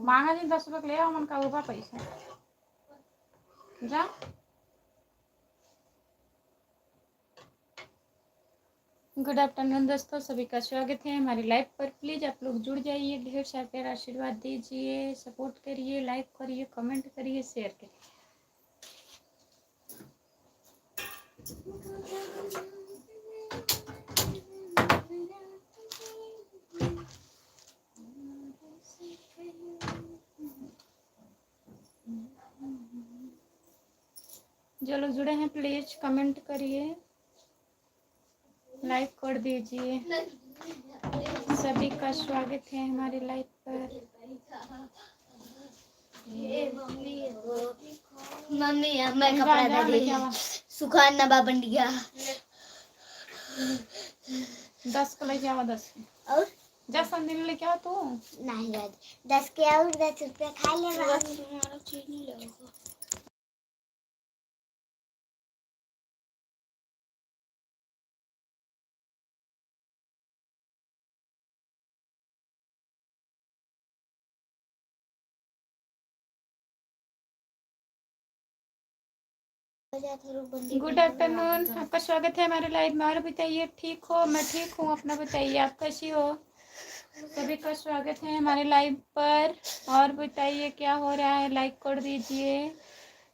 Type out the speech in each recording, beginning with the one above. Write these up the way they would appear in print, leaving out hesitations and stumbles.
मांगा जी 10 रुपये ले आओ मन का ऊपर पैसा जा। गुड आफ्टरनून दोस्तों, सभी का स्वागत है हमारी लाइव पर। प्लीज़ आप लोग जुड़ जाइए, ढेर सारा प्यार आशीर्वाद दीजिए, सपोर्ट करिए, लाइक करिए, कमेंट करिए, शेयर करिए। जो लोग जुड़े हैं प्लीज कमेंट करिए, लाइक कर दीजिए। सभी का स्वागत है हमारी लाइव पर। मम्मी मैं कपड़ा दे दे सुखाना बाबंडिया 10 को लेके आओ। 10 और जा संदिन लेके आओ तू। नहीं यार 10 के और 10 रुपया खा ले। तुम्हारा चीनी लगेगा। गुड आफ्टरनून, आपका स्वागत है हमारे लाइव में। और बताइए ठीक हो? मैं ठीक हूँ, अपना बताइए आप कैसी हो? सभी का स्वागत है हमारे लाइव पर। और बताइए क्या हो रहा है? लाइक कर दीजिए,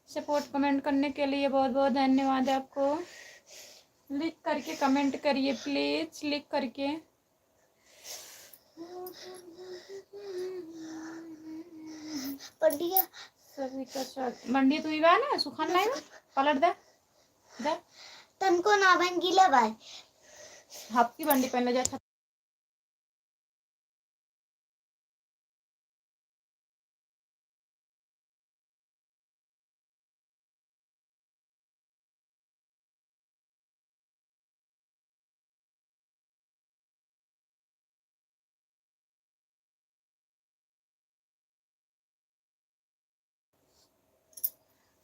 सपोर्ट कमेंट करने के लिए बहुत बहुत धन्यवाद आपको। लिख करके कमेंट करिए प्लीज, लिख करके। पंडिया सभी का स्वागत। मंडी तू बा ना सुखान लाई पलट दे दे तनको ना बन गिला भाई हफ्ती बंडी पहन ले जा।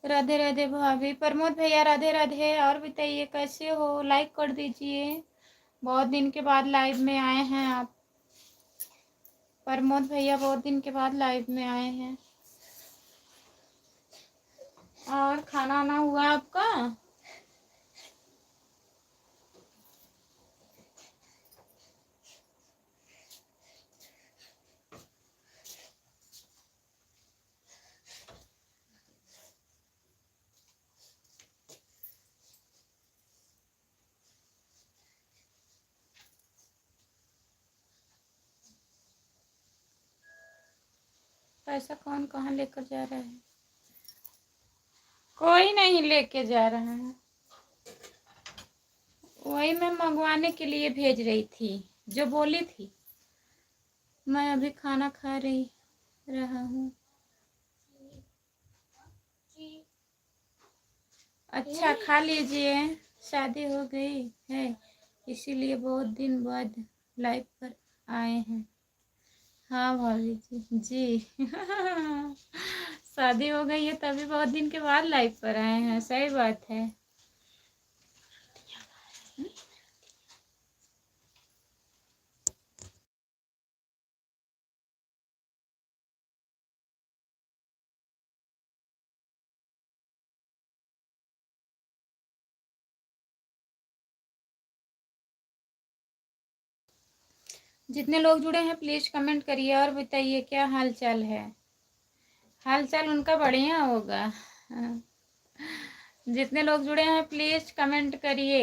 राधे राधे भाभी। प्रमोद भैया राधे राधे। और बताइए कैसे हो? लाइक कर दीजिए, बहुत दिन के बाद लाइव में आए हैं आप। प्रमोद भैया बहुत दिन के बाद लाइव में आए हैं। और खाना वाना हुआ आपका? पैसा कौन कहाँ लेकर जा रहा है? कोई नहीं लेके जा रहा है, वही मैं मंगवाने के लिए भेज रही थी जो बोली थी। मैं अभी खाना खा रहा हूँ। अच्छा खा लीजिए, शादी हो गई है इसीलिए बहुत दिन बाद लाइव पर आए हैं। हाँ भाभी जी शादी हो गई है तभी बहुत दिन के बाद लाइव पर आए हैं, सही बात है। जितने लोग जुड़े हैं प्लीज कमेंट करिए और बताइए क्या हाल चाल है। हाल चाल उनका बढ़िया होगा। जितने लोग जुड़े हैं प्लीज कमेंट करिए।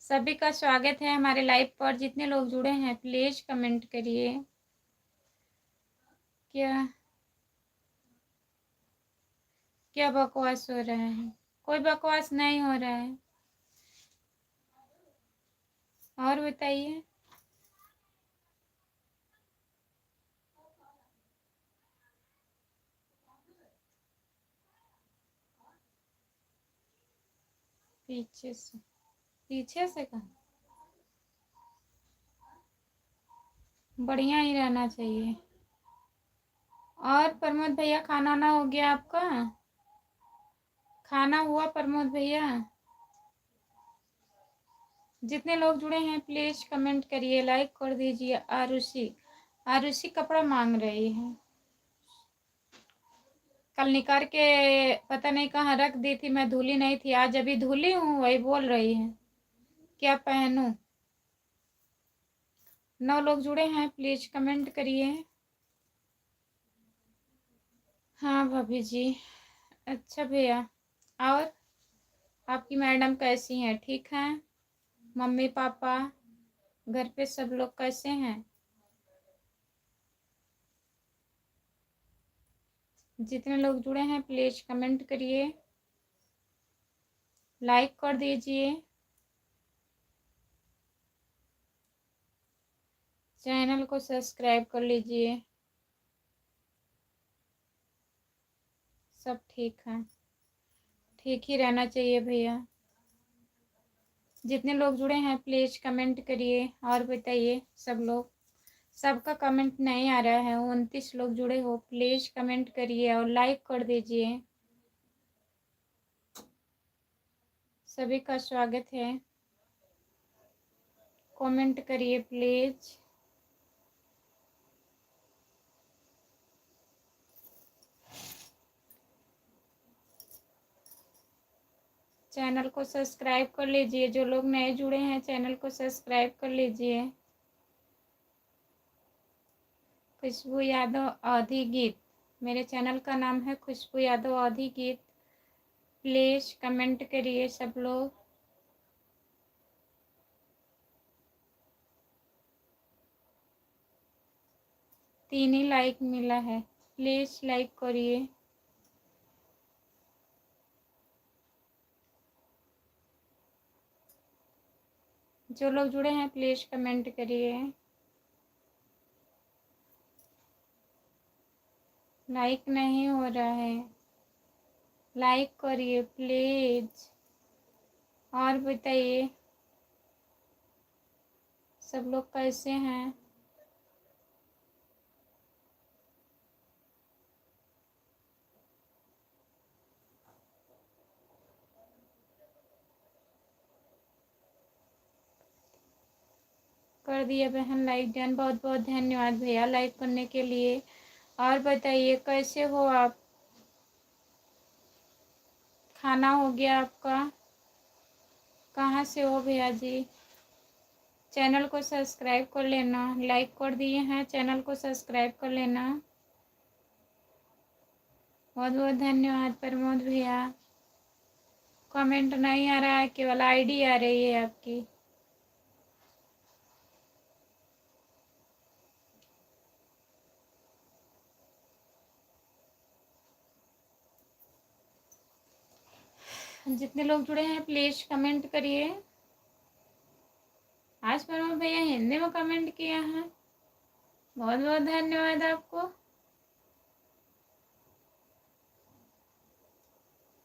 सभी का स्वागत है हमारे लाइव पर। जितने लोग जुड़े हैं प्लीज कमेंट करिए। क्या क्या बकवास हो रहा है? कोई बकवास नहीं हो रहा है। और बताइए। पीछे से कहा बढ़िया ही रहना चाहिए। और प्रमोद भैया खाना ना हो गया आपका? खाना हुआ प्रमोद भैया? जितने लोग जुड़े हैं प्लीज कमेंट करिए, लाइक कर दीजिए। आरुषि आरुषि कपड़ा मांग रही है। कल निकाल के पता नहीं कहाँ रख दी थी, मैं धुली नहीं थी, आज अभी धुली हूँ, वही बोल रही है क्या पहनूं। 9 लोग जुड़े हैं, प्लीज कमेंट करिए। हाँ भाभी जी। अच्छा भैया, और आपकी मैडम कैसी हैं, ठीक हैं? मम्मी पापा घर पे सब लोग कैसे हैं? जितने लोग जुड़े हैं प्लीज कमेंट करिए, लाइक कर दीजिए, चैनल को सब्सक्राइब कर लीजिए। सब ठीक है, ठीक ही रहना चाहिए भैया। जितने लोग जुड़े हैं प्लीज कमेंट करिए और बताइए। सब लोग, सबका कमेंट नहीं आ रहा है। 29 लोग जुड़े हो, प्लीज कमेंट करिए और लाइक कर दीजिए। सभी का स्वागत है, कमेंट करिए प्लीज। चैनल को सब्सक्राइब कर लीजिए, जो लोग नए जुड़े हैं चैनल को सब्सक्राइब कर लीजिए। खुशबू यादव अवधी गीत, मेरे चैनल का नाम है खुशबू यादव अवधी गीत। प्लीज कमेंट करिए सब लोग। तीन ही लाइक मिला है, प्लीज लाइक करिए। जो लोग जुड़े हैं प्लीज कमेंट करिए, लाइक नहीं हो रहा है, लाइक करिए प्लीज। और बताइए सब लोग कैसे हैं? कर दिया बहन लाइक डन, बहुत बहुत धन्यवाद भैया लाइक करने के लिए। और बताइए कैसे हो आप? खाना हो गया आपका? कहाँ से हो भैया जी? चैनल को सब्सक्राइब कर लेना, लाइक कर दिए हैं, चैनल को सब्सक्राइब कर लेना। बहुत बहुत धन्यवाद प्रमोद भैया। कमेंट नहीं आ रहा है, केवल आईडी आ रही है आपकी। जितने लोग जुड़े हैं प्लीज कमेंट करिए। आज प्रमोद भैया हिंदी में कमेंट किया है, बहुत बहुत धन्यवाद आपको।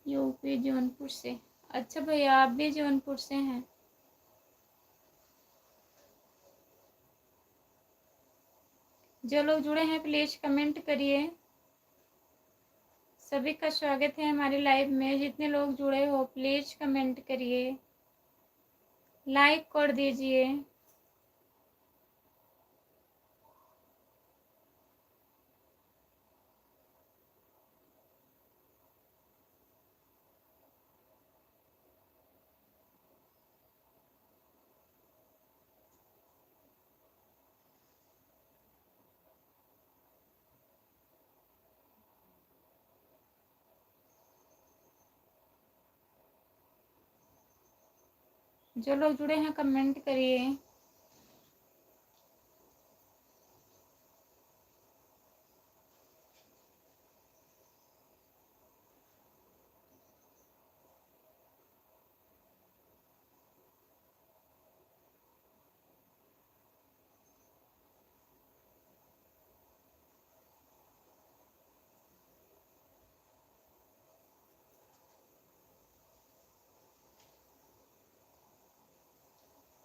यूपी जौनपुर से, अच्छा भैया आप भी जौनपुर से हैं। जो लोग जुड़े हैं प्लीज कमेंट करिए। सभी का स्वागत है हमारे लाइव में। जितने लोग जुड़े हो प्लीज कमेंट करिए, लाइक कर दीजिए। जो लोग जुड़े हैं कमेंट करिए।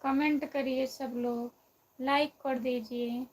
कमेंट करिए सब लोग, लाइक कर दीजिए।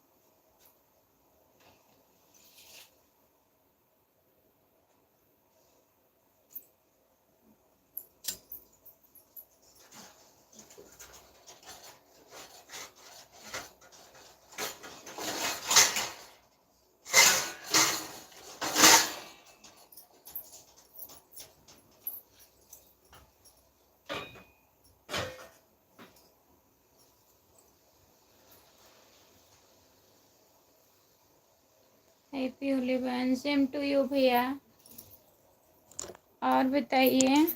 हैप्पी होली बहन, सेम टू यू भैया। और बताइए।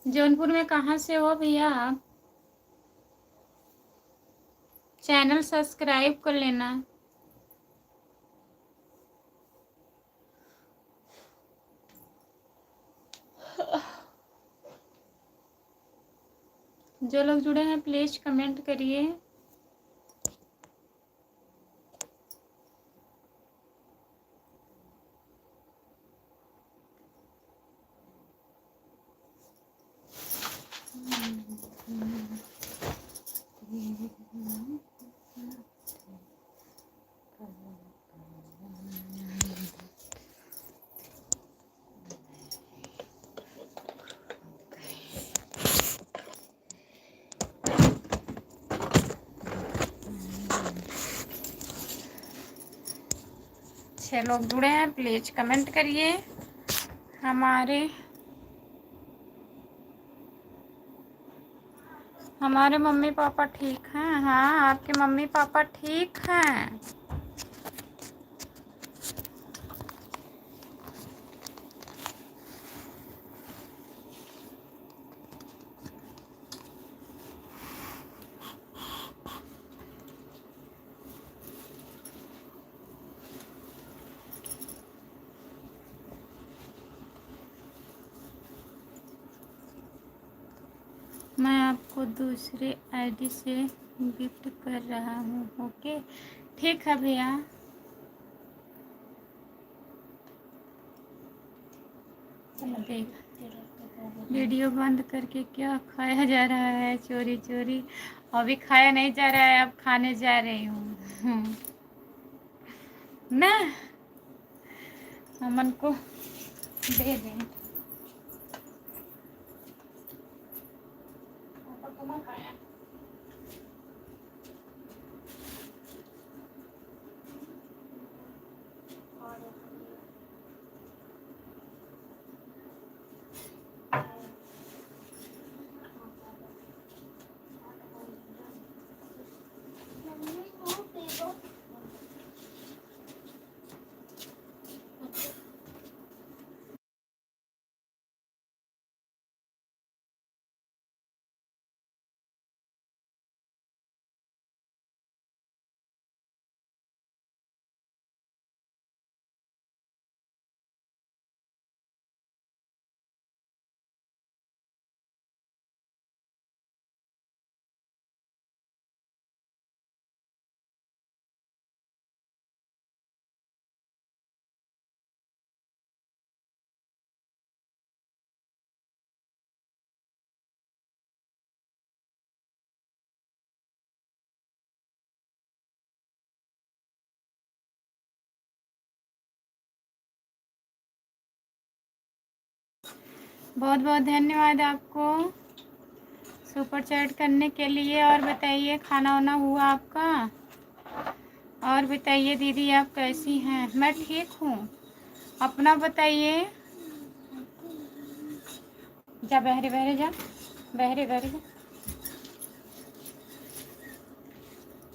जौनपुर में कहाँ से हो भैया आप? चैनल सब्सक्राइब कर लेना। जो लोग जुड़े हैं प्लीज कमेंट करिए। छह लोग जुड़े हैं प्लीज कमेंट करिए। हमारे मम्मी पापा ठीक हैं। हाँ, आपके मम्मी पापा ठीक हैं। मैं आपको दूसरे आईडी से गिफ्ट कर रहा हूँ। ओके, ठीक है भैया। देख, वीडियो बंद करके क्या खाया जा रहा है? चोरी चोरी अभी खाया नहीं जा रहा है, अब खाने जा रही हूँ ना। अमन को दे दें। बहुत बहुत धन्यवाद आपको सुपर चैट करने के लिए। और बताइए, खाना वाना हुआ आपका? और बताइए दीदी, आप कैसी हैं? मैं ठीक हूँ, अपना बताइए। जा बहरे बहरे जा, बहरे बहरे जा।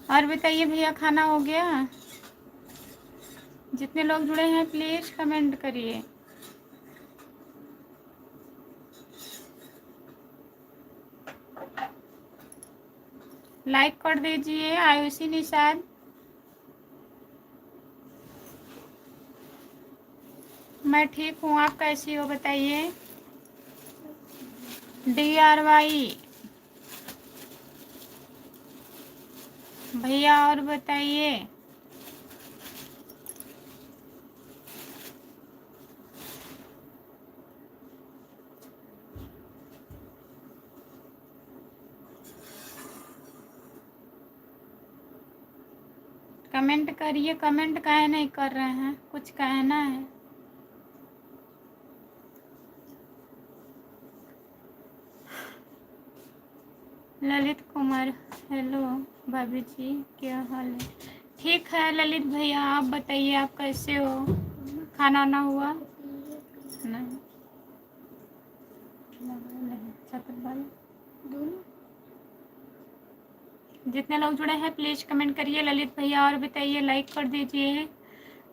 और बताइए भैया, खाना हो गया? जितने लोग जुड़े हैं प्लीज कमेंट करिए। लाइक कर दीजिए। आयुषी निषाद, मैं ठीक हूँ, आप कैसी हो बताइए। DRY भैया, और बताइए। कमेंट करिए। कमेंट काहे नहीं कर रहे हैं? कुछ कहना है? ललित कुमार, हेलो भाभी जी, क्या हाल है? ठीक है ललित भैया, आप बताइए आप कैसे हो? खाना वाना हुआ? नहीं जितने लोग जुड़े हैं प्लीज कमेंट करिए ललित भैया, और बताइए, लाइक कर दीजिए।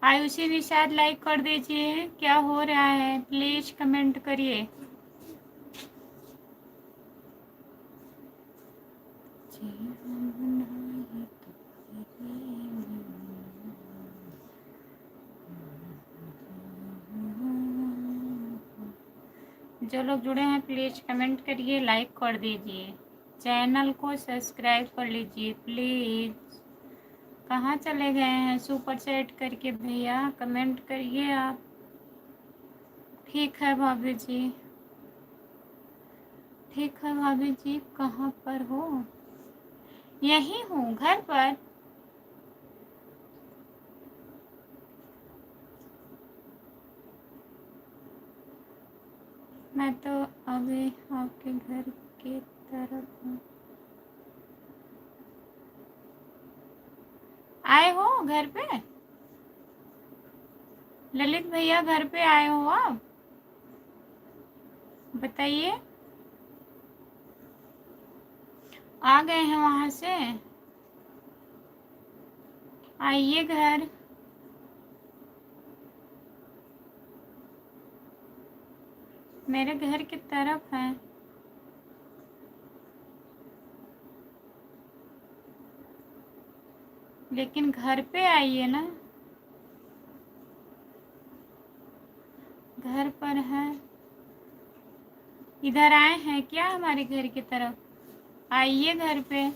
आयुषी भी शायद लाइक कर दीजिए। क्या हो रहा है प्लीज कमेंट करिए। जो लोग जुड़े हैं प्लीज कमेंट करिए, लाइक कर दीजिए, चैनल को सब्सक्राइब कर लीजिए प्लीज। कहाँ चले गए हैं सुपर चैट करके भैया? कमेंट करिए आप। ठीक है भाभी जी, ठीक है भाभी जी, कहाँ पर हो? यही हूँ घर पर। मैं तो अभी आपके घर की तरफ हूँ। आए हो घर पे? ललित भैया घर पे आए हो आप? बताइए। आ गए हैं वहाँ से? आइए घर। मेरे घर की तरफ है। लेकिन घर पे आइए ना। घर पर है। इधर आए हैं क्या हमारे घर की तरफ? आइए घर पे।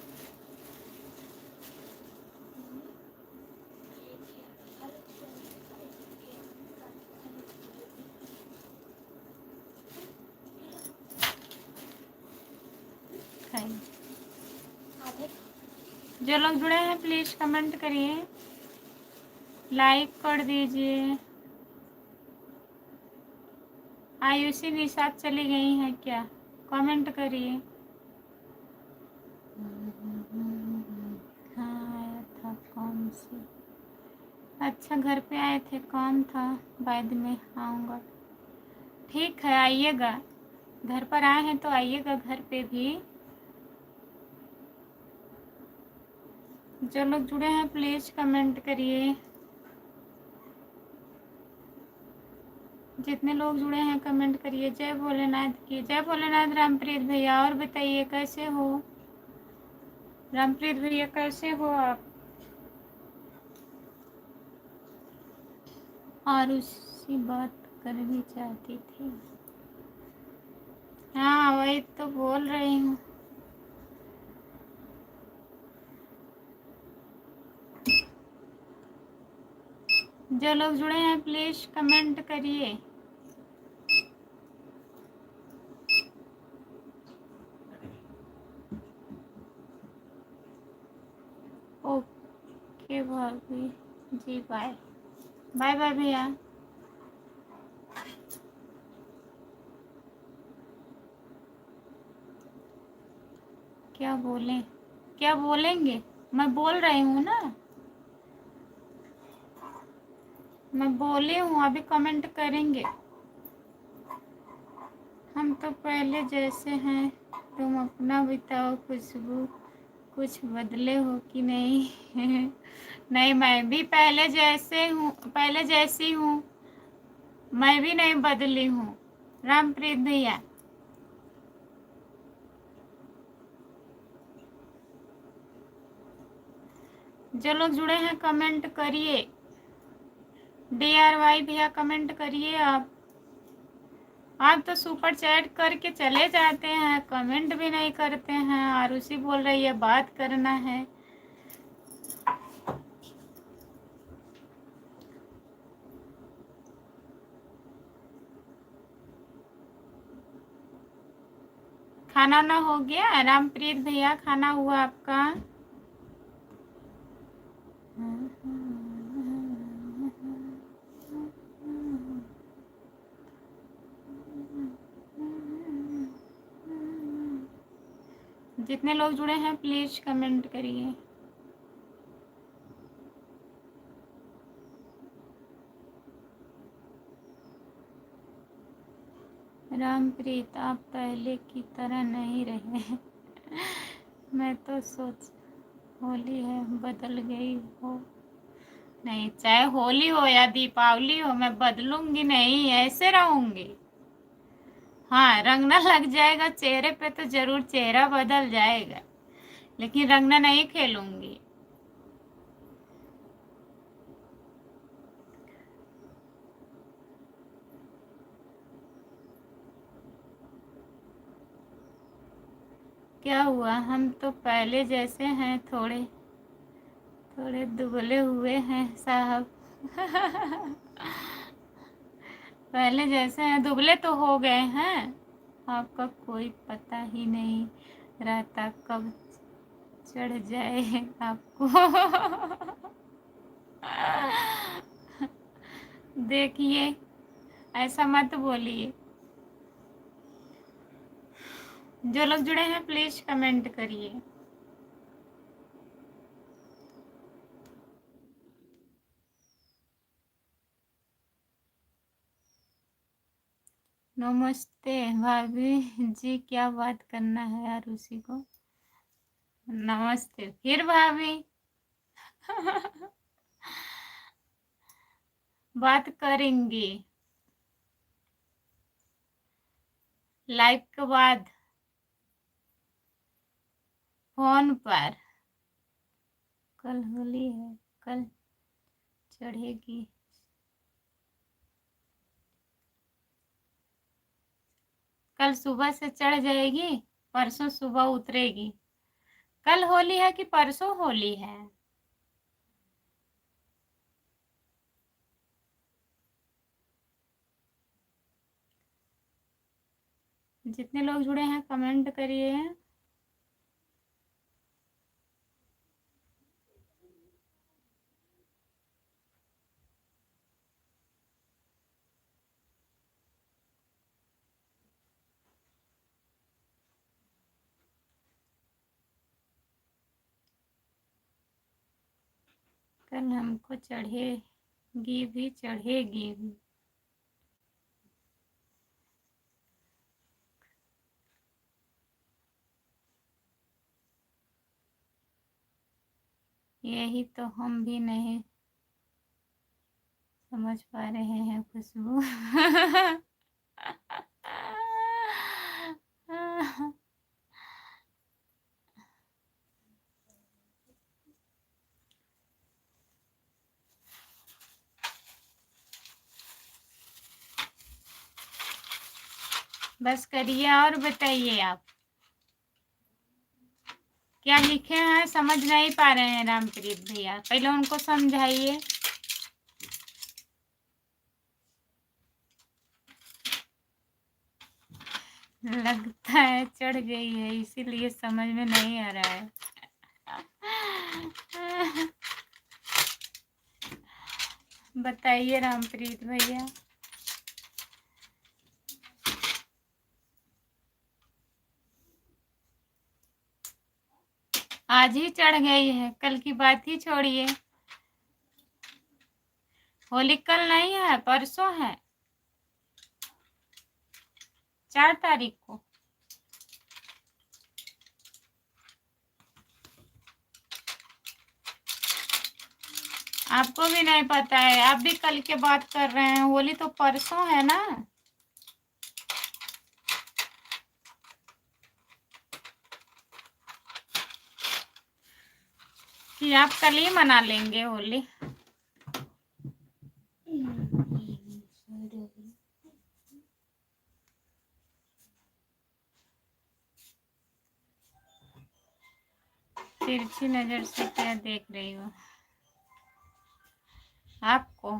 जो लोग जुड़े हैं प्लीज कमेंट करिए, लाइक कर दीजिए। आयुषी भी साथ चली गई हैं क्या? कमेंट करिए। हाँ आया था, कौन सी? अच्छा घर पे आए थे, काम था, बाद में आऊँगा। ठीक है आइएगा, घर पर आए हैं तो आइएगा घर पे भी। जो लोग जुड़े हैं प्लीज कमेंट करिए। जितने लोग जुड़े हैं कमेंट करिए। जय भोलेनाथ की जय भोलेनाथ। रामप्रीत भैया और बताइए कैसे हो? रामप्रीत भैया कैसे हो आप? और उसी बात करनी चाहती थी। हाँ वही तो बोल रही हूँ। जो लोग जुड़े हैं प्लीज कमेंट करिए। ओके भाभी जी, बाय बाय बाय भैया। क्या बोलें, क्या बोलेंगे? मैं बोल रही हूँ ना, मैं बोली हूँ, अभी कमेंट करेंगे। हम तो पहले जैसे हैं, तुम अपना बताओ खुशबू, कुछ बदले हो कि नहीं? नहीं मैं भी पहले जैसे हूँ, पहले जैसी हूँ, मैं भी नहीं बदली हूँ। रामप्रीत भैया जो लोग जुड़े हैं कमेंट करिए। DRY भैया कमेंट करिए आप तो सुपर चैट करके चले जाते हैं, कमेंट भी नहीं करते हैं। आरुषि बोल रही है बात करना है। खाना ना हो गया रामप्रीत भैया? खाना हुआ आपका? जितने लोग जुड़े हैं प्लीज कमेंट करिए। रामप्रीत, आप पहले की तरह नहीं रहे। मैं तो सोच होली है बदल गई हो। नहीं, चाहे होली हो या दीपावली हो, मैं बदलूंगी नहीं, ऐसे रहूंगी। हाँ, रंगना लग जाएगा चेहरे पे तो जरूर चेहरा बदल जाएगा, लेकिन रंगना नहीं खेलूंगी। क्या हुआ, हम तो पहले जैसे हैं, थोड़े थोड़े दुबले हुए हैं साहब। पहले जैसे हैं, दुबले तो हो गए हैं। आपका कोई पता ही नहीं रहता कब चढ़ जाए आपको। देखिए, ऐसा मत बोलिए। जो लोग जुड़े हैं प्लीज कमेंट करिए। नमस्ते भाभी जी, क्या बात करना है यार उसी को। नमस्ते फिर भाभी। बात करेंगे लाइव के बाद फोन पर। कल होली है, कल चढ़ेगी। कल सुबह से चढ़ जाएगी, परसों सुबह उतरेगी। कल होली है कि परसों होली है? जितने लोग जुड़े हैं कमेंट करिए। कल हमको चढ़ेगी भी, चढ़ेगी भी। यही तो हम भी नहीं समझ पा रहे हैं खुशबू। बस करिए और बताइए आप क्या लिखे हैं, समझ नहीं पा रहे हैं रामप्रीत भैया, पहले उनको समझाइए। लगता है चढ़ गई है, इसीलिए समझ में नहीं आ रहा है। बताइए रामप्रीत भैया। आज ही चढ़ गई है, कल की बात ही छोड़िए। होली कल नहीं है, परसों है, 4 तारीख को। आपको भी नहीं पता है, आप भी कल के बात कर रहे हैं, होली तो परसों है ना। कि आप कल ही मना लेंगे होली। तिरछी नजर से क्या देख रही हो आपको?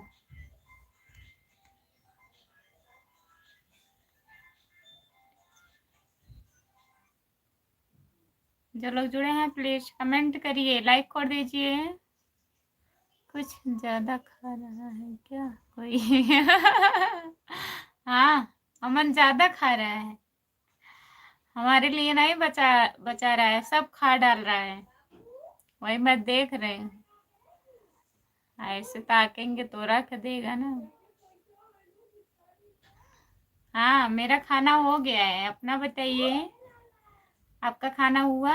जो लोग जुड़े हैं प्लीज कमेंट करिए, लाइक कर दीजिए। कुछ ज्यादा खा रहा है क्या कोई? हाँ, अमन ज्यादा खा रहा है, हमारे लिए नहीं बचा बचा रहा है, सब खा डाल रहा है। वही मैं देख रही हूँ, ऐसे ताकेंगे तो रख देगा ना। हाँ, मेरा खाना हो गया है। अपना बताइए, आपका खाना हुआ?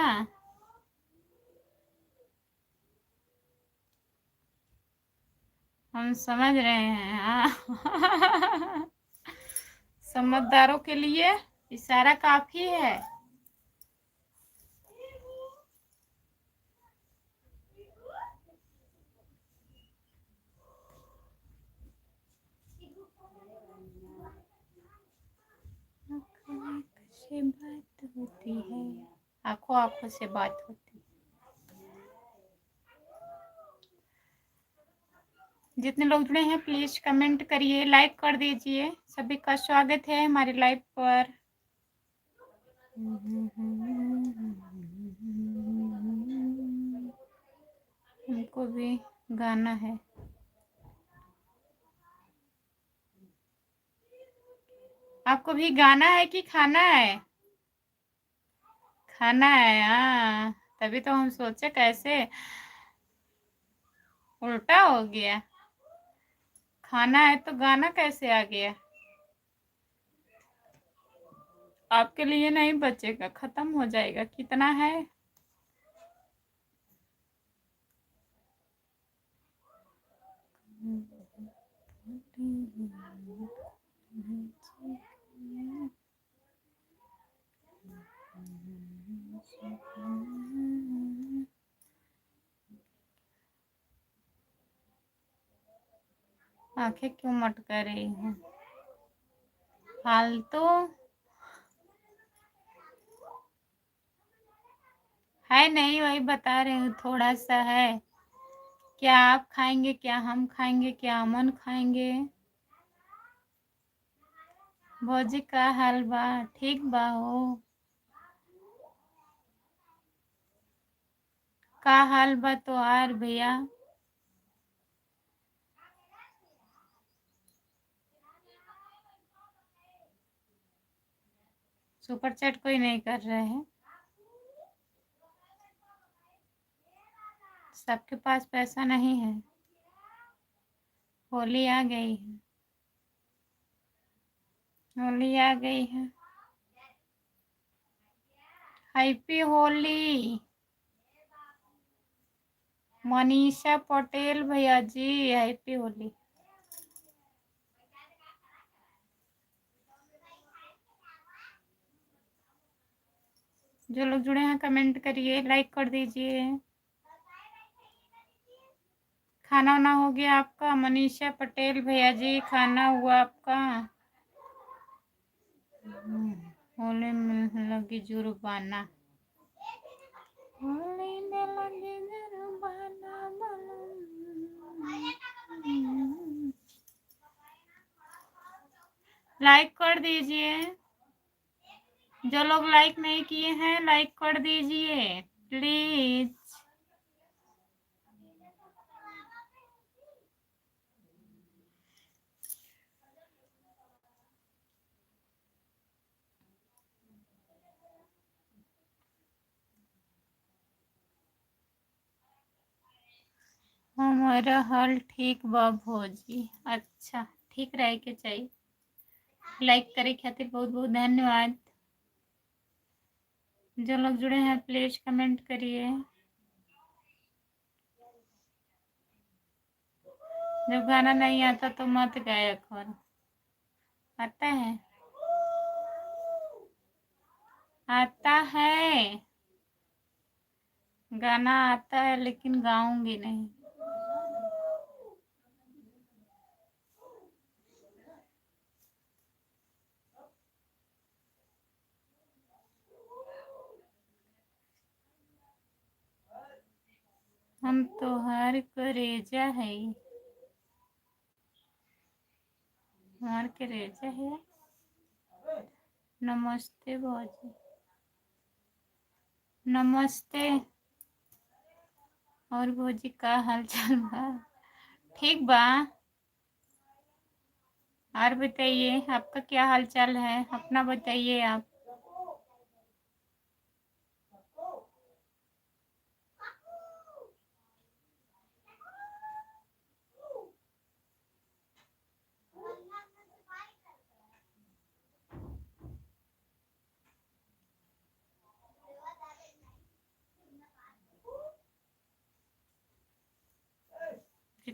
हम समझ रहे हैं। हाँ। समझदारों के लिए इशारा काफी है। आँखों से बात होती है, आंखों आंखों से बात होती है। जितने लोग जुड़े हैं प्लीज कमेंट करिए, लाइक कर दीजिए। सभी का स्वागत है हमारे लाइव पर। हमको भी गाना है। आपको भी गाना है कि खाना है? खाना है। हाँ, तभी तो हम सोचे कैसे उल्टा हो गया। खाना है तो गाना कैसे आ गया? आपके लिए नहीं बचेगा, खत्म हो जाएगा। कितना है? आंखें क्यों मटका रही हैं? फालतू है नहीं, वही बता रही हूँ, थोड़ा सा है। क्या आप खाएंगे, क्या हम खाएंगे, क्या अमन खाएंगे? भौजी का हाल बा? ठीक बा हो। का हाल बा तो आर भैया? सुपर चैट कोई नहीं कर रहे हैं। सबके पास पैसा नहीं है। होली आ गई है। होली आ गई है। हैप्पी होली मनीषा पटेल भैया जी, हैप्पी होली। जो लोग जुड़े हैं कमेंट करिए, लाइक कर दीजिए। खाना वाना हो गया आपका? मनीषा पटेल भैया जी, खाना हुआ आपका? होली में लगी जुर्माना। होली में लगी जुर्माना। लाइक कर दीजिए। जो लोग लाइक नहीं किए हैं लाइक कर दीजिए प्लीज। हमारा हाल ठीक बा भौजी। अच्छा, ठीक रहे के चाहिए। लाइक करे खातिर बहुत बहुत धन्यवाद। जो लोग जुड़े हैं प्लीज कमेंट करिए। जब गाना नहीं आता तो मत गाया करो। आता है? आता है, गाना आता है लेकिन गाऊंगी नहीं। हम तोहार करेजा है। हमार करेजा है। नमस्ते भौजी। नमस्ते। और भौजी का हाल चाल बा? ठीक बा। और बताइए आपका क्या हाल चाल है, अपना बताइए आप।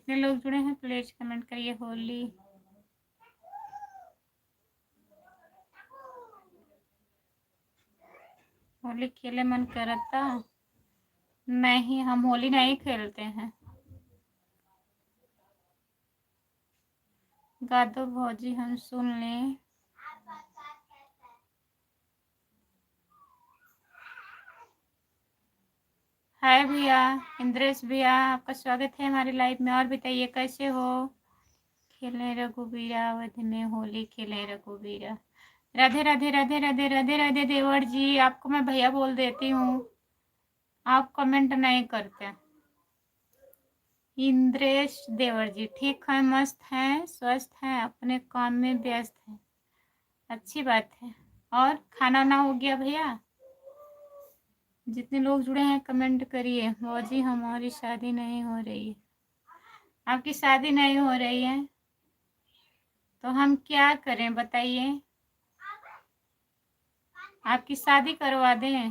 जितने लोग जुड़े हैं प्लीज कमेंट करिए होली। होली खेले मन करता। नहीं, हम होली नहीं खेलते हैं। गा दो भौजी हम सुन लें। हाय भैया, इंद्रेश भैया, आपका स्वागत है हमारी लाइव में। और बताइए कैसे हो? खेले रघुबीरा अवध में होली खेले रघुबीरा। राधे राधे राधे राधे राधे राधे देवर जी, आपको मैं भैया बोल देती हूँ, आप कमेंट नहीं करते। इंद्रेश देवर जी ठीक है, मस्त हैं, स्वस्थ हैं, अपने काम में व्यस्त हैं, अच्छी बात है। और खाना वाना हो गया भैया? जितने लोग जुड़े हैं कमेंट करिए। भौजी हमारी शादी नहीं हो रही है। आपकी शादी नहीं हो रही है तो हम क्या करें बताइए? आपकी शादी करवा दें?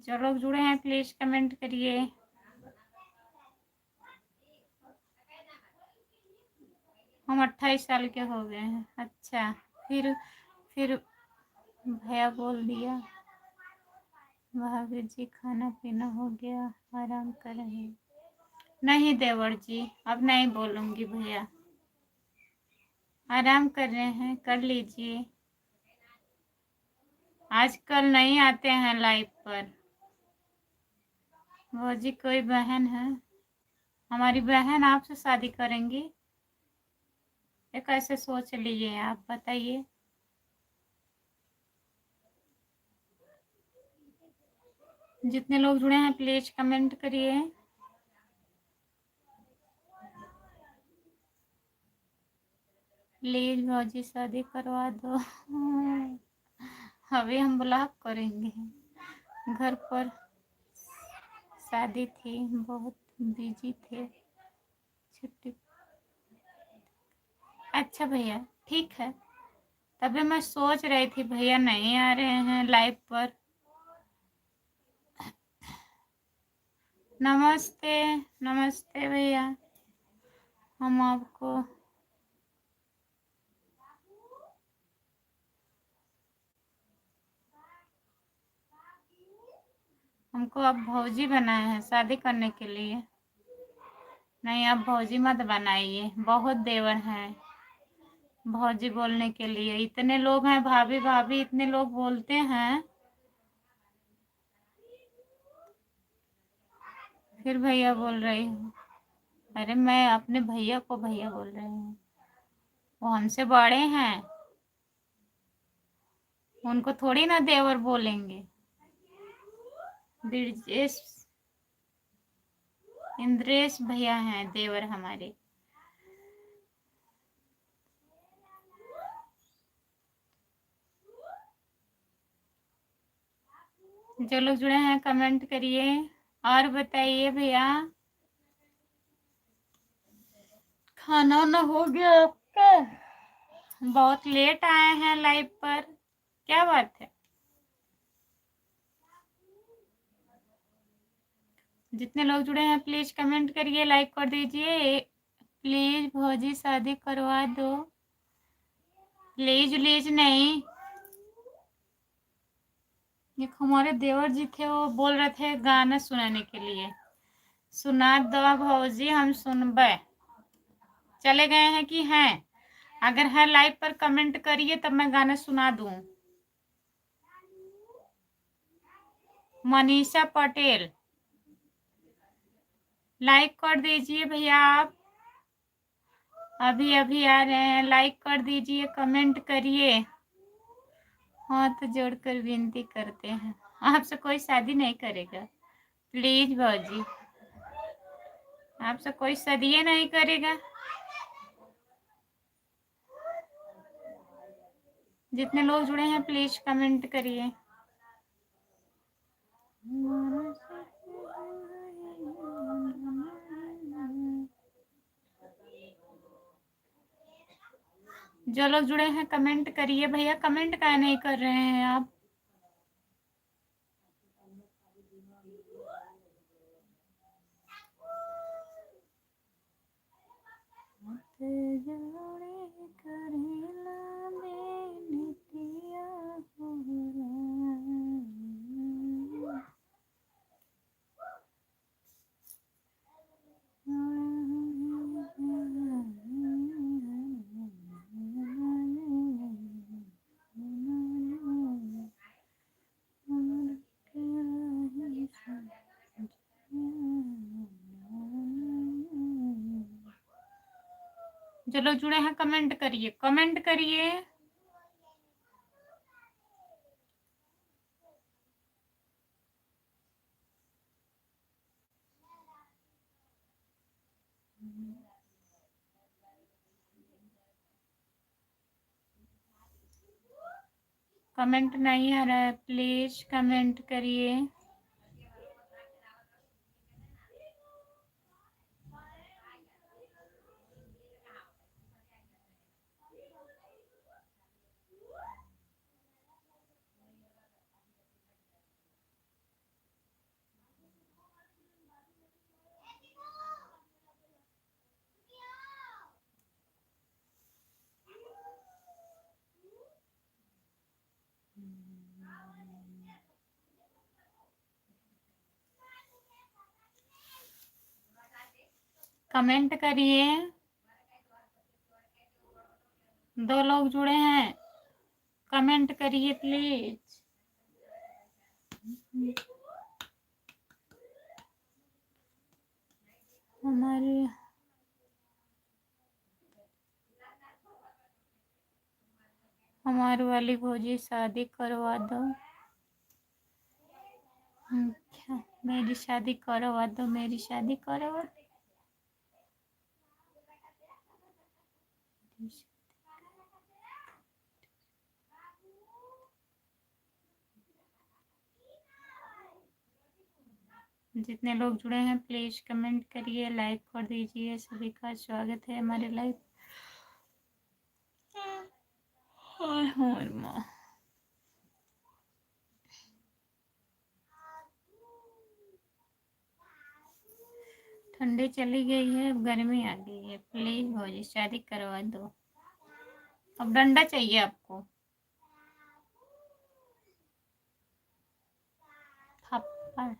जो लोग जुड़े हैं प्लीज कमेंट करिए। हम 28 साल के हो गए हैं। अच्छा, फिर भैया बोल दिया। महावीर जी खाना पीना हो गया, आराम कर रहे हैं? नहीं देवर जी, अब नहीं बोलूंगी भैया, आराम कर रहे हैं, कर लीजिए। आजकल नहीं आते हैं लाइव पर। भौजी कोई बहन है? हमारी बहन आपसे शादी करेंगी? ये कैसे सोच लिए आप बताइए? जितने लोग जुड़े हैं प्लीज कमेंट करिए। प्लीज भौजी शादी करवा दो। अभी हम ब्लॉक करेंगे। घर पर शादी थी, बहुत बिजी थे, छुट्टी। अच्छा भैया ठीक है, तभी मैं सोच रही थी भैया नहीं आ रहे हैं लाइव पर। नमस्ते नमस्ते भैया, हम आपको हमको अब भौजी बनाए हैं शादी करने के लिए। नहीं, अब भौजी मत बनाइए, बहुत देवर हैं भौजी बोलने के लिए। इतने लोग हैं, भाभी भाभी इतने लोग बोलते हैं, फिर भैया बोल रही हूँ। अरे मैं अपने भैया को भैया बोल रही हूँ, वो हमसे बड़े हैं, उनको थोड़ी ना देवर बोलेंगे। ब्रिजेश इंद्रेश भैया हैं देवर हमारे। जो लोग जुड़े हैं कमेंट करिए। और बताइए भैया, खाना वाना हो गया आपका? बहुत लेट आए हैं लाइव पर, क्या बात है? जितने लोग जुड़े हैं प्लीज कमेंट करिए, लाइक कर दीजिए। प्लीज भौजी शादी करवा दो। प्लीज प्लीज नहीं। एक हमारे देवर जी थे, वो बोल रहे थे गाना सुनाने के लिए। सुना दो भौजी, हम सुनबे। चले गए हैं कि हैं? अगर है लाइव पर कमेंट करिए तब मैं गाना सुना दूं। मनीषा पटेल लाइक कर दीजिए भैया आप, अभी अभी आ रहे हैं, लाइक कर दीजिए, कमेंट करिए। हाथ जोड़कर विनती करते हैं, आपसे कोई शादी नहीं करेगा। प्लीज भौजी, आपसे कोई शादी नहीं करेगा। जितने लोग जुड़े हैं प्लीज कमेंट करिए। जो लोग जुड़े हैं कमेंट करिए भैया, कमेंट क्या नहीं कर रहे हैं आप? जो लोग जुड़े हैं कमेंट करिए, कमेंट करिए। कमेंट नहीं आ रहा है, प्लीज कमेंट करिए। कमेंट करिए। 2 लोग जुड़े हैं, कमेंट करिए प्लीज। हमारी वाली भौजी शादी करवा दो। क्या मेरी शादी करवा दो, मेरी शादी करवा दो। जितने लोग जुड़े हैं प्लीज कमेंट करिए, लाइक कर दीजिए। सभी का स्वागत है हमारे लाइव। ठंडी चली गई है, अब गर्मी आ गई है। प्लीज भौजी शादी करवा दो। अब डंडा चाहिए आपको, थप्पड़।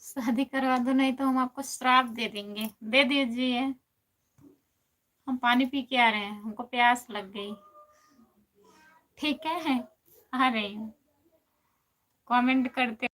शादी करवा दो, नहीं तो हम आपको श्राप दे देंगे। दे दीजिए। हम पानी पी के आ रहे हैं, हमको प्यास लग गई। ठीक है, आ रही हूँ। कमेंट करते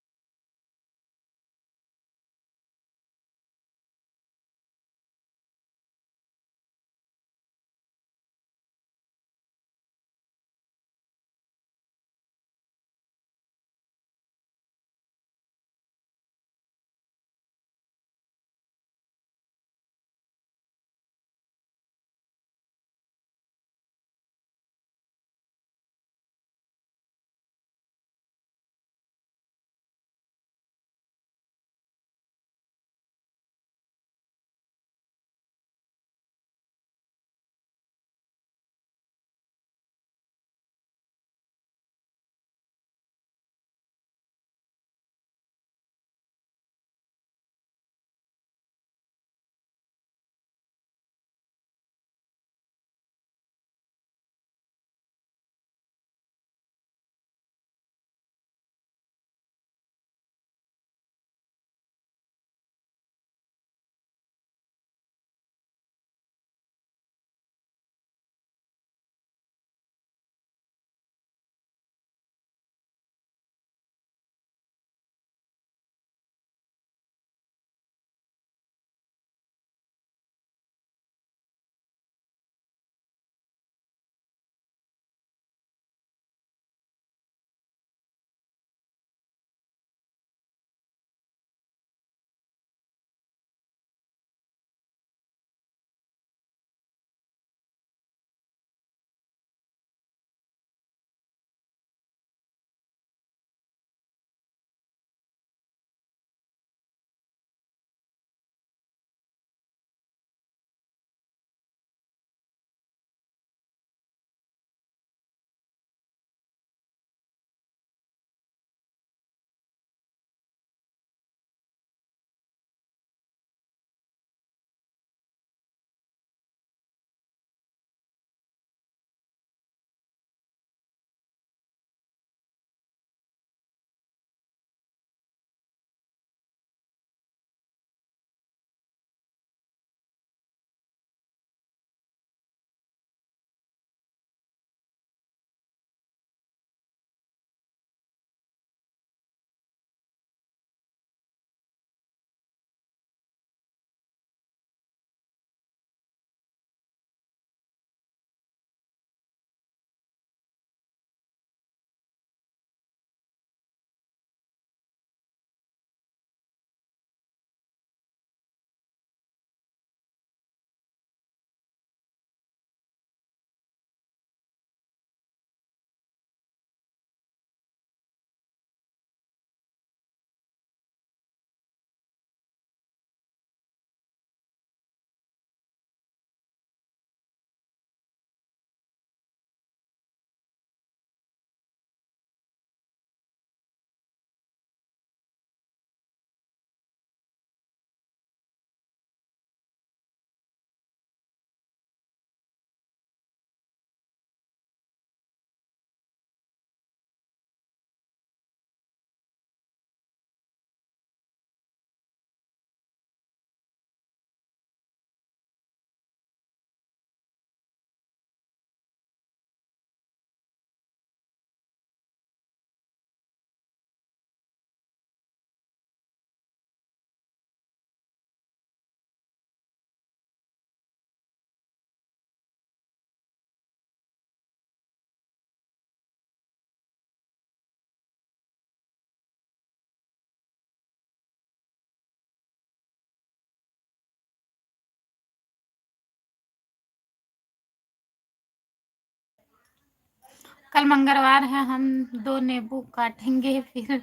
कल मंगलवार है, हम 2 नींबू काटेंगे, फिर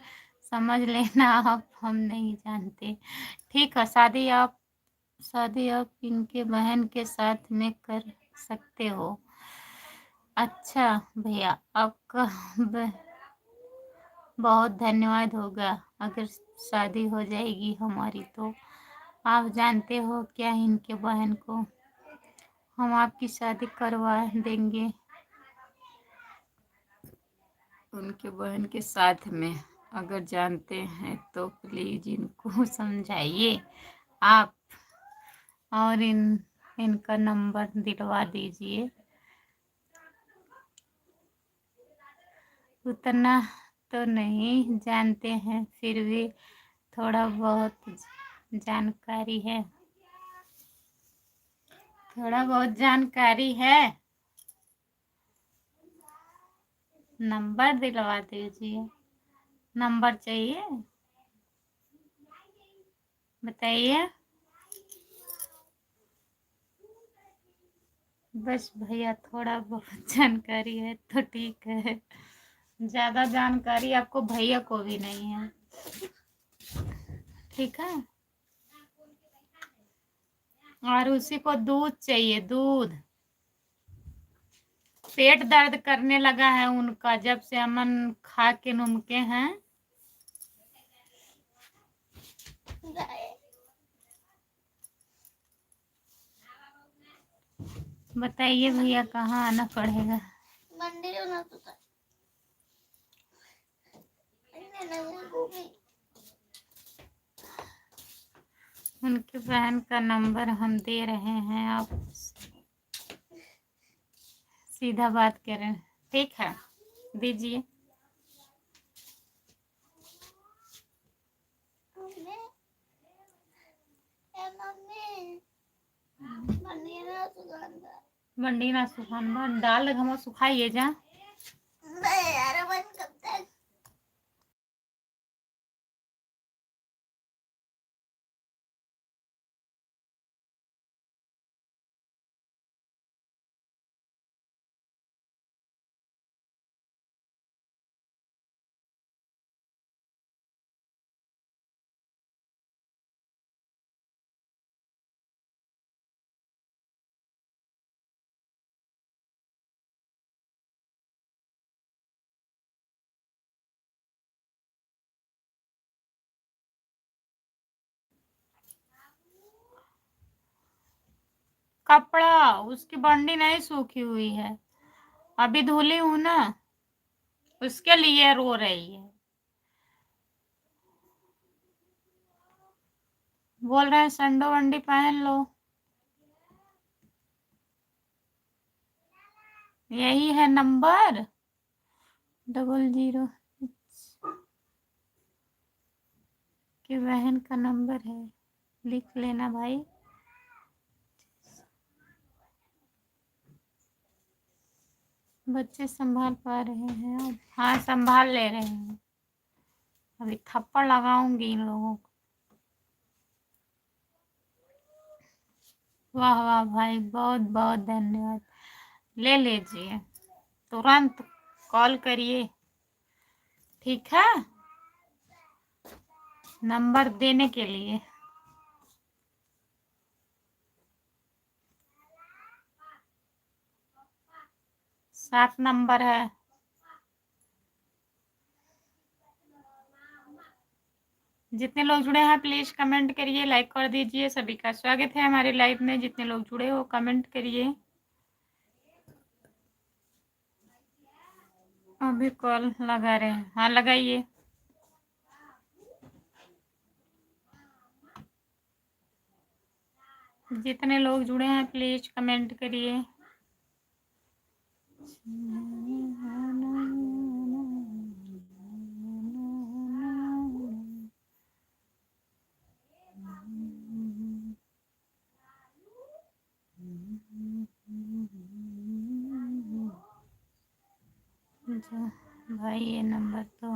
समझ लेना आप, हम नहीं जानते। ठीक है, शादी आप इनके बहन के साथ में कर सकते हो। अच्छा भैया, आपका बहुत धन्यवाद होगा अगर शादी हो जाएगी हमारी तो। आप जानते हो क्या, इनके बहन को हम आपकी शादी करवा देंगे उनके बहन के साथ में। अगर जानते हैं तो प्लीज इनको समझाइए आप, और इनका नंबर दिलवा दीजिए। उतना तो नहीं जानते हैं, फिर भी थोड़ा बहुत जानकारी है, थोड़ा बहुत जानकारी है। नंबर दिलवा दीजिए। नंबर चाहिए, बताइए। बस भैया थोड़ा बहुत जानकारी है तो ठीक है, ज़्यादा जानकारी आपको भैया को भी नहीं है, ठीक है। और उसी को दूध चाहिए, दूध। पेट दर्द करने लगा है उनका, जब से अमन खा के नुमके हैं। बताइए भैया, कहाँ आना पड़ेगा? मंदिर होना तो था। उनकी बहन का नंबर हम दे रहे हैं, आप सीधा बात करें, ठीक है, दीजिए। मंडी ना सुखान डाल हम सुखाइए जा। कपड़ा, उसकी बंडी नहीं सूखी हुई है, अभी धुली हूं ना, उसके लिए रो रही है। बोल रहे हैं संडो वंडी पहन लो। यही है नंबर 00 की बहन का नंबर है, लिख लेना भाई। बच्चे संभाल पा रहे हैं अब? हाँ, संभाल ले रहे हैं। अभी थप्पड़ लगाऊंगी इन लोगों को। वाह वाह भाई, बहुत बहुत धन्यवाद। ले लीजिए, तुरंत कॉल करिए, ठीक है, नंबर देने के लिए। सात नंबर है। जितने लोग जुड़े हैं प्लीज कमेंट करिए, लाइक कर दीजिए। सभी का स्वागत है हमारे लाइव में, जितने लोग जुड़े हो कमेंट करिए। अभी कॉल लगा रहे हैं, हाँ लगाइए। जितने लोग जुड़े हैं प्लीज कमेंट करिए। भाई ये नंबर तो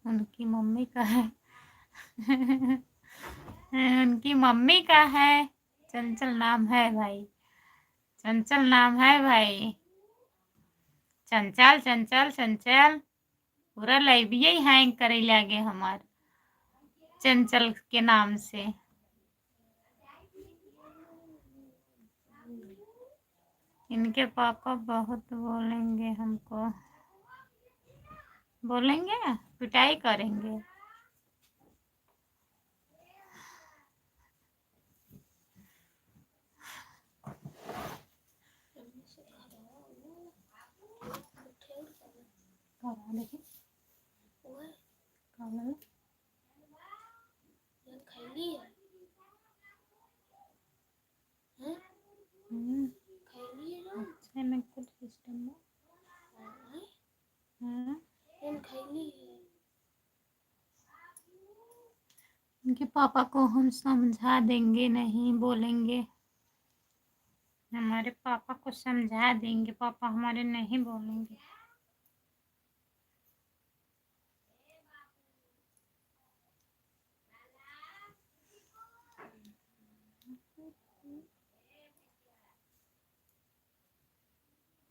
उनकी मम्मी का है उनकी मम्मी का है। चंचल नाम है भाई, चंचल नाम है भाई, चंचल चंचल चंचल पूरा लाइव यही हैंग करे लागे हमार चंचल के नाम से। इनके पापा बहुत बोलेंगे हमको, बोलेंगे पिटाई करेंगे। उनके पापा को हम समझा देंगे, नहीं बोलेंगे। हमारे पापा को समझा देंगे, पापा हमारे नहीं बोलेंगे।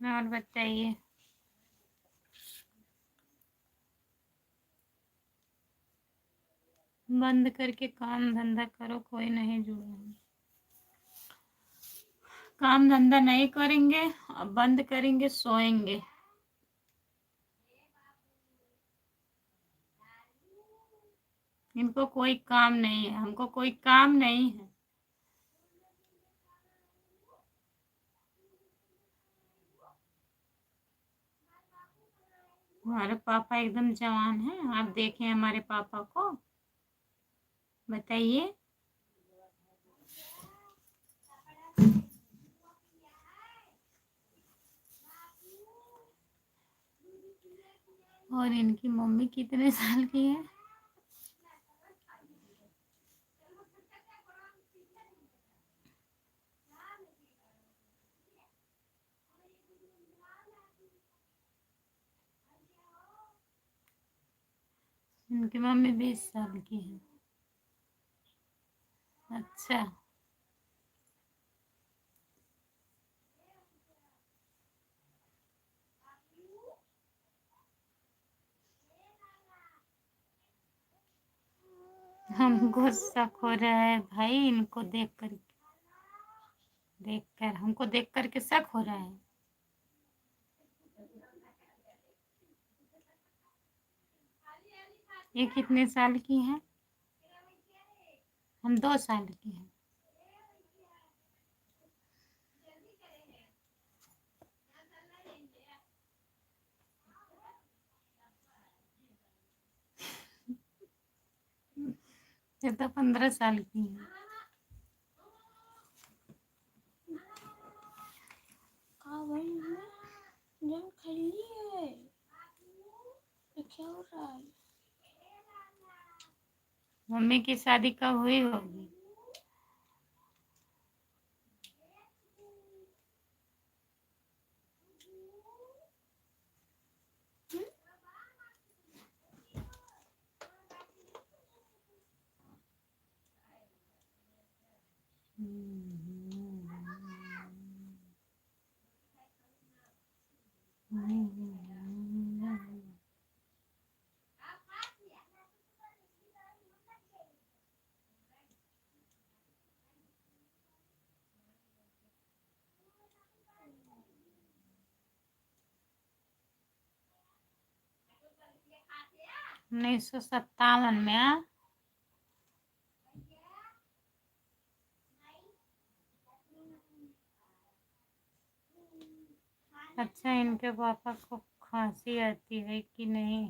और बताइए, बंद करके काम धंधा करो, कोई नहीं जुड़ेगा। काम धंधा नहीं करेंगे, अब बंद करेंगे, सोएंगे। इनको कोई काम नहीं है, हमको कोई काम नहीं है। हमारे पापा एकदम जवान है, आप देखें हमारे पापा को, बताइए। और इनकी मम्मी कितने साल की है? इनकी मम्मी 20 साल की है। अच्छा, हमको शक हो रहा है भाई, इनको देखकर हमको देख करके शक हो रहा है। ये कितने साल की है? हम 2 साल की हैं। ये तो 15 साल की है। क्या हो रहा है? मम्मी की शादी कब हुई होगी? उन्नीस सौ 57 में। अच्छा, इनके पापा को खांसी आती है कि नहीं?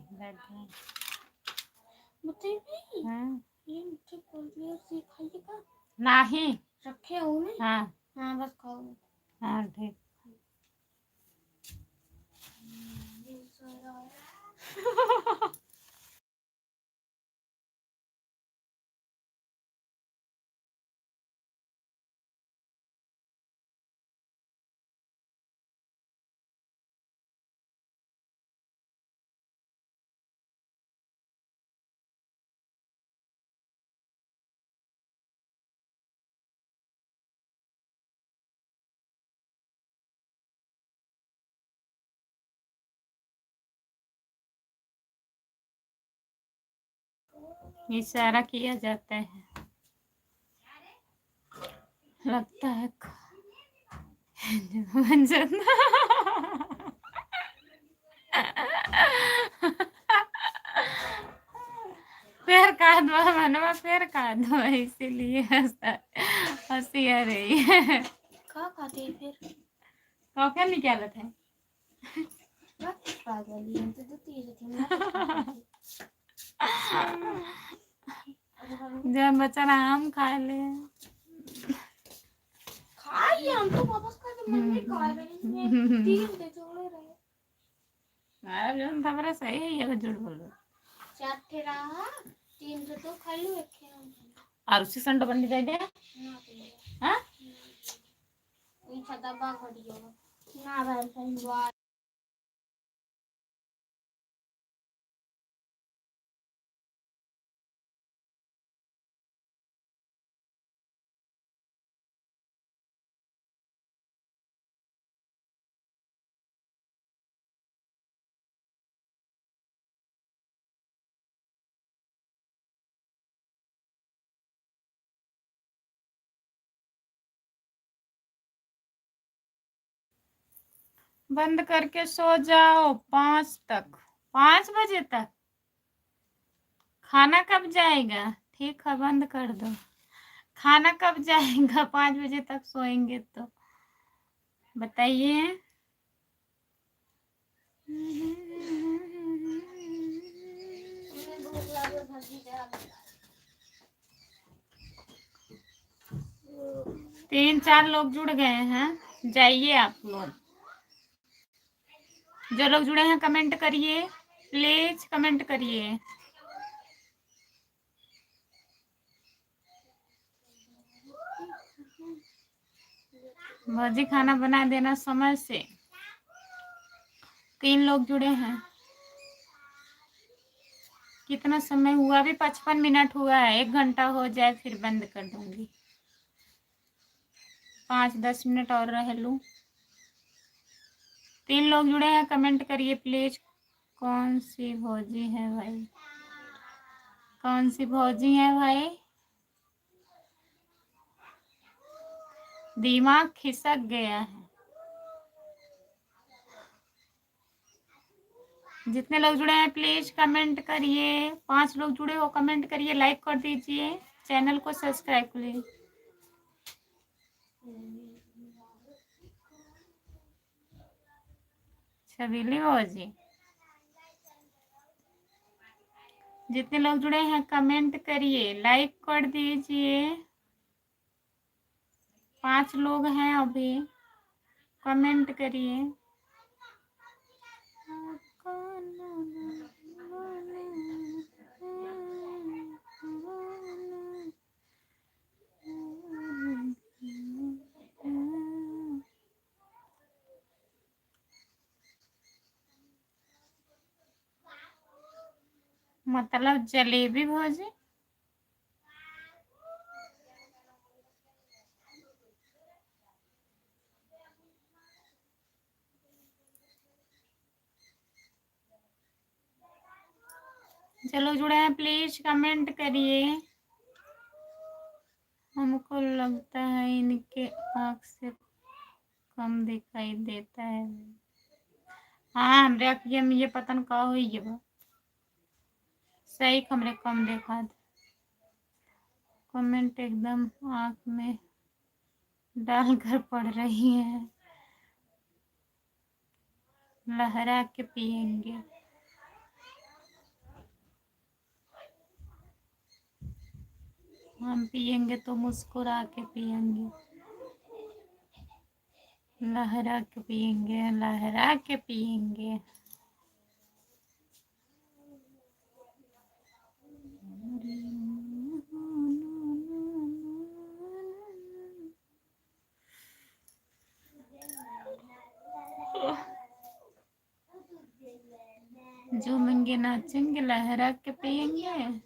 नहीं रखे हो? हाँ हाँ, बस खाओ। हाँ ठीक। इशारा किया जाता है, लगता है बन जाता। पैर काट दो मनवा, पैर काट दो, इसीलिए हंसी आ रही है। क्या खाते हैं फिर? क्या निकालत है? पागल ही है, तो तीर थी मैं। जब बच्चा आम खा ले, खाइए हम तो वापस खा के मैं नहीं खा रही हूँ, तीन दे छोड़े रहे। अरे जन हमारा सही है, ये झूठ बोल रहा। चार थे रहा, तीन तो खा लो, एक और उसी संडो बन जाए हां इन छदा बा घड़ियो ना भाई बंद करके सो जाओ 5 तक, 5 बजे तक। खाना कब जाएगा? ठीक है, बंद कर दो। खाना कब जाएगा? 5 बजे तक सोएंगे तो बताइए। तीन चार लोग जुड़ गए हैं, जाइए आप लोग। जो लोग जुड़े हैं कमेंट करिए, प्लीज कमेंट करिए। भौजी खाना बना देना समय से। 3 लोग जुड़े हैं। कितना समय हुआ? अभी 55 मिनट हुआ है, 1 घंटा हो जाए फिर बंद कर दूंगी। 5-10 मिनट और रह लूं। 3 लोग जुड़े हैं, कमेंट करिए प्लीज। कौन सी भौजी है भाई? कौन सी भौजी है भाई? दिमाग खिसक गया है। जितने लोग जुड़े हैं प्लीज कमेंट करिए। 5 लोग जुड़े हो, कमेंट करिए, लाइक कर दीजिए, चैनल को सब्सक्राइब करिए। छबीली भौजी, जितने लोग जुड़े हैं कमेंट करिए, लाइक कर दीजिए। 5 लोग हैं अभी, कमेंट करिए। मतलब जलेबी भौजी? चलो जुड़े हैं प्लीज कमेंट करिए। हमको लगता है इनके आँख से कम दिखाई देता है। हाँ, हमरे में ये पतन का हुई है सही, कमरे कम देखा। कमेंट एकदम आँख में डालकर पढ़ रही है। लहरा के पिएंगे। हम पिएंगे तो मुस्कुरा के पिएंगे, लहरा के पिएंगे, लहरा के पिएंगे। झूमेंगे, नाचेंगे, लहरा के पिएंगे।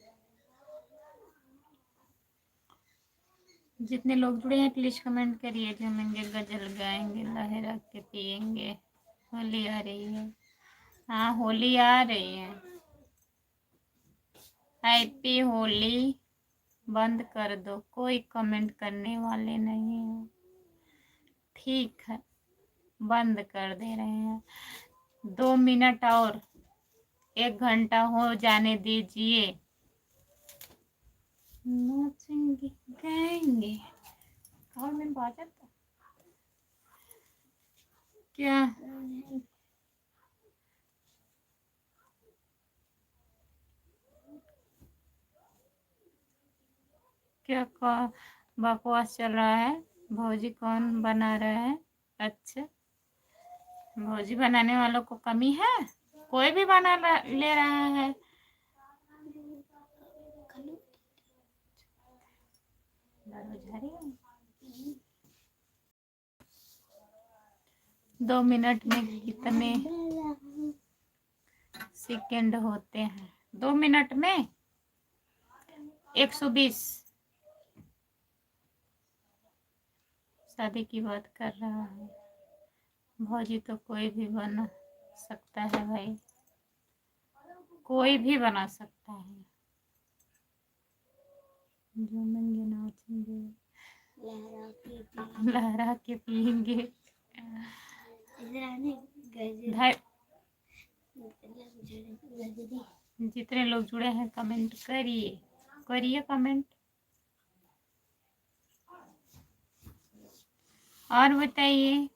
जितने लोग जुड़े हैं प्लीज कमेंट करिए। झूमेंगे, गजल गाएंगे, लहरा के पिएंगे। होली आ रही है। हाँ, होली आ रही है। हैप्पी होली बंद कर दो, कोई कमेंट करने वाले नहीं है। ठीक है, बंद कर दे रहे हैं। 2 मिनट और 1 घंटा हो जाने दीजिए। नाचेंगे गाएंगे और मैं बाजा था क्या? क्या बकवास चल रहा है? भौजी कौन बना रहा है? अच्छा, भौजी बनाने वालों को कमी है? कोई भी बना ले रहा है। दो मिनट में कितने सेकंड होते हैं? 2 मिनट में 120। शादी की बात कर रहा है। भौजी तो कोई भी बना सकता है भाई, कोई भी बना सकता है। झूमेंगे नाचेंगे लहरा के पियेंगे। जितने लोग जुड़े हैं कमेंट करिए, करिए कमेंट। और बताइए।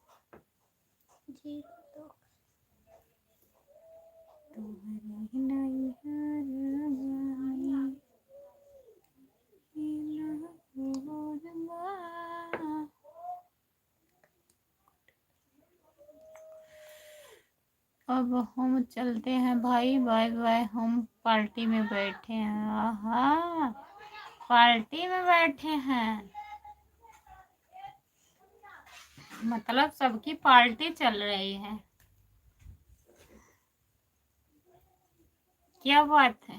अब हम चलते हैं भाई, बाय बाय। हम पार्टी में बैठे हैं। आहा, पार्टी में बैठे हैं मतलब सबकी पार्टी चल रही है। क्या बात है?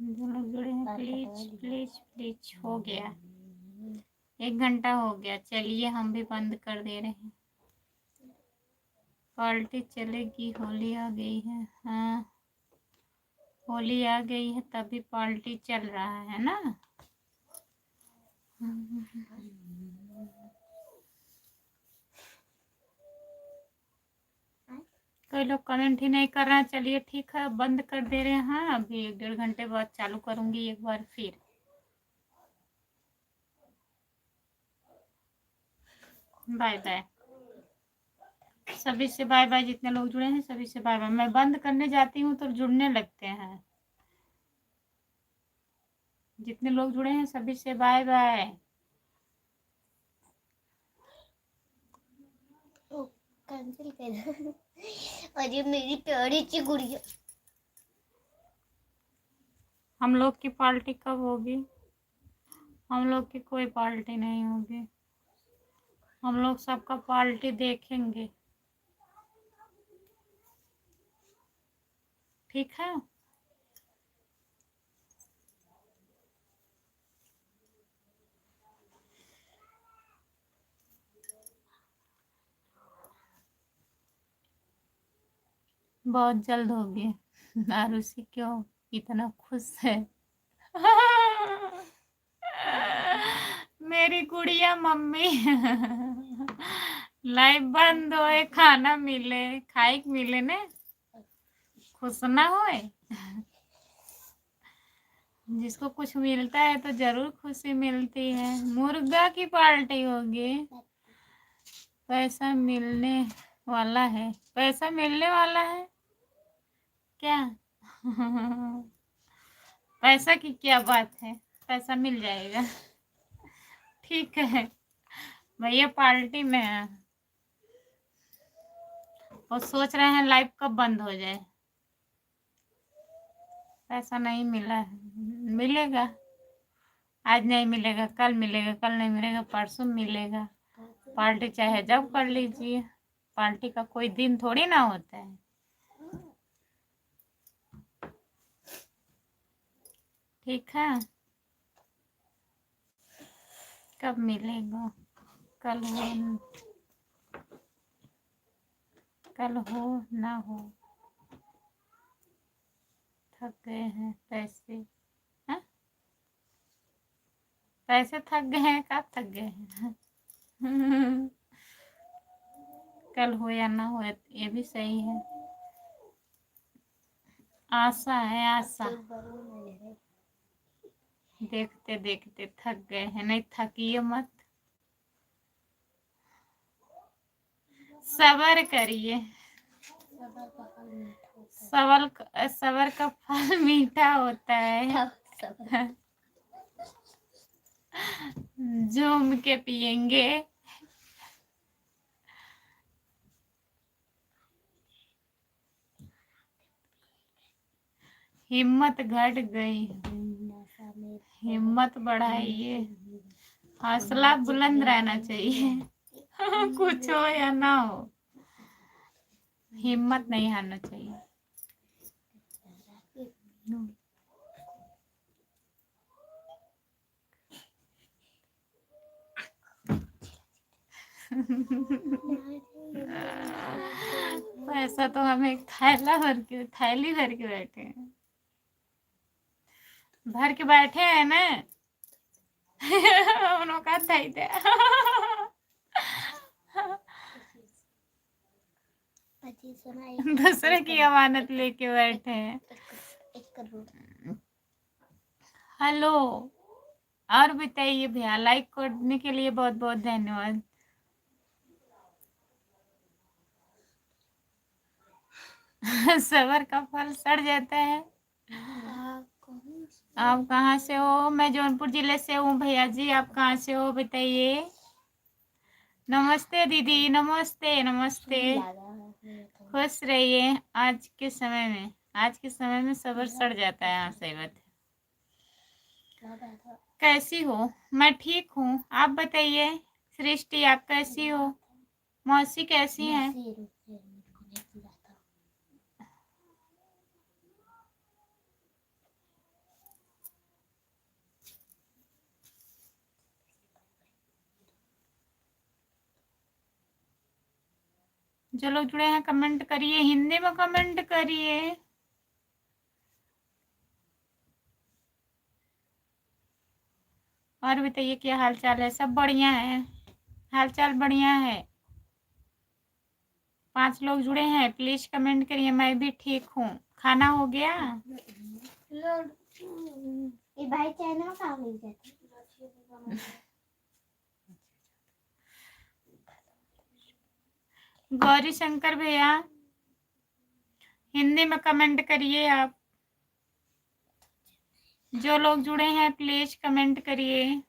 जो लोग जुड़े हैं प्लीज प्लीज प्लीज। हो गया 1 घंटा हो गया। चलिए हम भी बंद कर दे रहे हैं। पार्टी चलेगी, होली आ गई है। हाँ, होली आ गई है तभी पार्टी चल रहा है ना। कोई लोग कमेंट ही नहीं कर रहे हैं। चलिए ठीक है, बंद कर दे रहे हैं। अभी 1-1.5 घंटे बाद चालू करूंगी एक बार फिर। बाय बाय सभी से, बाय बाय। जितने लोग जुड़े हैं सभी से बाय बाय। मैं बंद करने जाती हूँ तो जुड़ने लगते हैं। जितने लोग जुड़े हैं सभी से बाय बाय। कैंसिल कर। और ये मेरी प्यारी सी गुड़िया। हम लोग की पार्टी कब होगी? हम लोग की कोई पार्टी नहीं होगी। हम लोग सबका पार्टी देखेंगे, ठीक है। बहुत जल्द होगी। आरुषि क्यों इतना खुश है? मेरी गुड़िया मम्मी लाइव बंद होए, खाना मिले, खाई मिले ने, खुश ना होए। जिसको कुछ मिलता है तो जरूर खुशी मिलती है। मुर्गा की पार्टी होगी। पैसा मिलने वाला है, पैसा मिलने वाला है क्या? पैसा की क्या बात है, पैसा मिल जाएगा। ठीक है भैया, पार्टी में है और सोच रहे हैं लाइव कब बंद हो जाए। पैसा नहीं मिला है, मिलेगा। आज नहीं मिलेगा, कल मिलेगा, कल नहीं मिलेगा, परसों मिलेगा। पार्टी चाहे जब कर लीजिए, पार्टी का कोई दिन थोड़ी ना होता है। ठीक है, कब मिलेगा? कल कल हो ना हो, थक गए हैं पैसे। हाँ? पैसे थक गए हैं, कब थक गए हैं? कल हो या ना हो, ये भी सही है। आशा है, आशा। देखते देखते थक गए हैं, नहीं थकिए मत, सब्र करिए। सबर का फल मीठा होता है। झूम के पिएंगे। हिम्मत घट गई, हिम्मत बढ़ाइए, हौसला बुलंद रहना चाहिए। कुछ हो या ना हो, हिम्मत नहीं हारना चाहिए। पैसा तो हम एक थैली भर के बैठे हैं, भर के बैठे हैं ना। उन्होंने कहा था दूसरे की अमानत लेके बैठे हैं। हेलो, और बताइए भैया, लाइक करने के लिए बहुत बहुत धन्यवाद। सबर का फल सड़ जाता है। आप कहाँ से हो? मैं जौनपुर जिले से हूँ भैया जी, आप कहाँ से हो बताइए। नमस्ते दीदी, नमस्ते नमस्ते, खुश रहिए। आज के समय में सबर सड़ जाता है। हाँ सही बात है। कैसी हो? मैं ठीक हूँ, आप बताइए। सृष्टि आप कैसी हो? मौसी कैसी हैं? जो लोग जुड़े हैं कमेंट करिए, हिंदी में कमेंट करिए। और बताइए क्या हाल चाल है? सब बढ़िया है, हाल चाल बढ़िया है। 5 लोग जुड़े हैं, प्लीज कमेंट करिए। मैं भी ठीक हूँ। खाना हो गया? ये भाई चाइना कहाँ मिल जाता? गौरी शंकर भैया, हिंदी में कमेंट करिए आप। जो लोग जुड़े हैं प्लीज कमेंट करिए।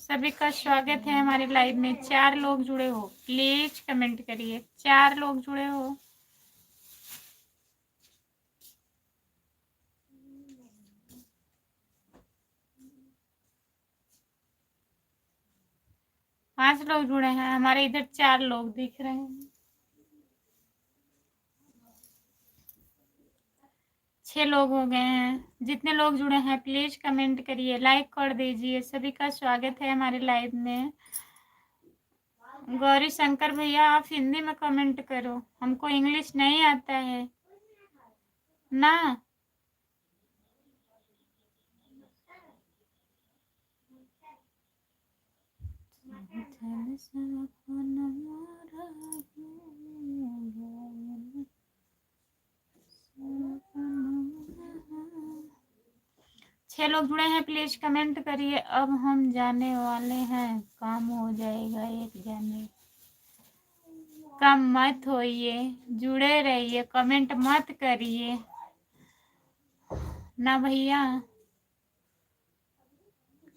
सभी का स्वागत है हमारे लाइव में। 4 लोग जुड़े हो, प्लीज कमेंट करिए। 4 लोग जुड़े हो। पांच लोग जुड़े हैं, हमारे इधर 4 लोग दिख रहे हैं। 6 लोग हो गए हैं। जितने लोग जुड़े हैं प्लीज कमेंट करिए, लाइक कर दीजिए। सभी का स्वागत है हमारे लाइव में। गौरी शंकर भैया, आप हिंदी में कमेंट करो, हमको इंग्लिश नहीं आता है ना। छह लोग जुड़े हैं, प्लीज कमेंट करिए। अब हम जाने वाले हैं, काम हो जाएगा एक जाने। कम मत होइए, जुड़े रहिए, कमेंट मत करिए ना भैया,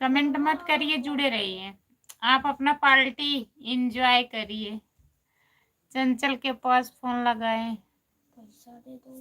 कमेंट मत करिए, जुड़े रहिए। आप अपना पार्टी एंजॉय करिए। चंचल के पास फोन लगाए। पैसा दे दो।